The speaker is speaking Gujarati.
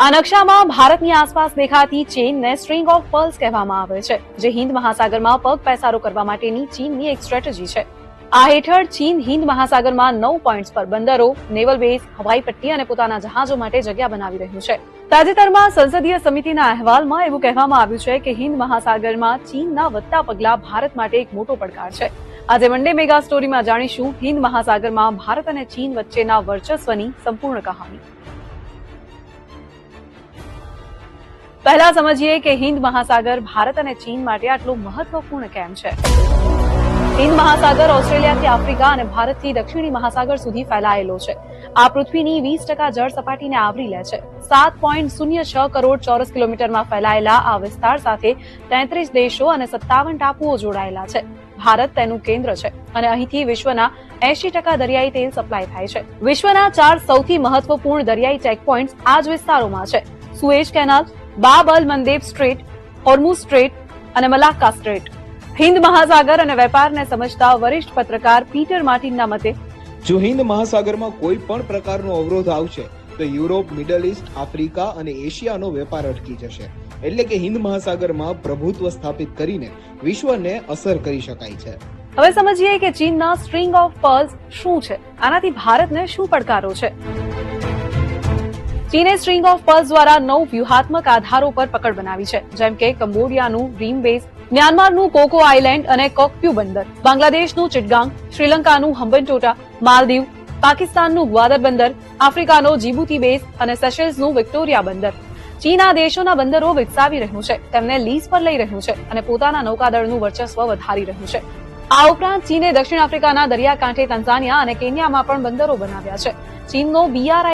આ નકશામાં ભારતની આસપાસ દેખાતી ચેનને સ્ટ્રિંગ ઓફ પર્લ્સ કહેવામાં આવે છે, જે હિન્દ મહાસાગરમાં પગ પેસારો કરવા માટેની ચીનની એક સ્ટ્રેટેજી છે. આ હેઠળ ચીન હિન્દ મહાસાગરમાં 9 પોઈન્ટ્સ પર બંદરો, નેવલ બેઝ, હવાઈ પટ્ટી અને પોતાના જહાજો માટે જગ્યા બનાવી રહ્યું છે. તાજેતરમાં સંસદીય સમિતિના અહેવાલમાં એવું કહેવામાં આવ્યું છે કે હિન્દ મહાસાગરમાં ચીનના વધતા પગલા ભારત માટે એક મોટો પડકાર છે. આજે વનડે મેગા સ્ટોરીમાં જાણીશું હિન્દ મહાસાગરમાં ભારત અને ચીન વચ્ચેના વર્ચસ્વની સંપૂર્ણ કહાની. પહેલા સમજીએ કે હિન્દ મહાસાગર ભારત અને ચીન માટે આટલું મહત્વપૂર્ણ કેમ છે. હિન્દ મહાસાગર ઓસ્ટ્રેલિયાથી આફ્રિકા અને ભારતથી દક્ષિણી મહાસાગર સુધી ફેલાયેલો છે. આ પૃથ્વીની 20% જળ સપાટીને આવરી લે છે. 7.06 કરોડ ચોરસ કિલોમીટરમાં ફેલાયેલા આ વિસ્તાર સાથે 33 દેશો અને 57 ટાપુઓ જોડાયેલા છે. ભારત તેનું કેન્દ્ર છે અને અહીંથી વિશ્વના 80% દરિયાઈ તેલ સપ્લાય થાય છે. વિશ્વના 4 સૌથી મહત્વપૂર્ણ દરિયાઈ ચેકપોઇન્ટ્સ આ જ વિસ્તારોમાં છે: સુએઝ કેનાલ, બાબ અલ મંદેબ સ્ટ્રેટ, હોર્મુઝ સ્ટ્રેટ અને મલાક્કા સ્ટ્રેટ. હિન્દ મહાસાગર અને વેપારને સમજતા વરિષ્ઠ પત્રકાર પીટર માર્ટિનના મતે, જો હિન્દ મહાસાગરમાં કોઈ પણ પ્રકારનો અવરોધ આવશે તો યુરોપ, મિડલ ઈસ્ટ, આફ્રિકા અને એશિયાનો વેપાર અટકી જશે. એટલે કે હિન્દ મહાસાગરમાં પ્રભુત્વ સ્થાપિત કરીને વિશ્વને અસર કરી શકાય છે. હવે સમજીએ કે ચીનના સ્ટ્રિંગ ઓફ પર્લ્સ શું છે. આનાથી ભારતને શું પડકારો છે. ચીને સ્ટ્રિંગ ઓફ પર્લ્સ દ્વારા 9 વ્યૂહાત્મક આધારો પર પકડ બનાવી છે, જેમ કે કંબોડિયાનું ડ્રીમ બેઝ, મ્યાનમારનું કોકો આઇલેન્ડ અને કોકપ્યુ બંદર, બાંગ્લાદેશનું ચિટગાંગ, શ્રીલંકાનું હમ્બનટોટા, માલદીવ, પાકિસ્તાનનું ગ્વાદર બંદર, આફ્રિકાનો જીબુતી બેઝ અને સેશેલ્સનું વિક્ટોરિયા બંદર. ચીન આ દેશોના બંદરો વિકસાવી રહ્યું છે, તેમને લીઝ પર લઈ રહ્યું છે અને પોતાના નૌકાદળનું વર્ચસ્વ વધારી રહ્યું છે. આ ઉપરાંત ચીને દક્ષિણ આફ્રિકાના દરિયાકાંઠે તંઝાનિયા અને કેન્યામાં પણ બંદરો બનાવ્યા છે. ચીનનો BRI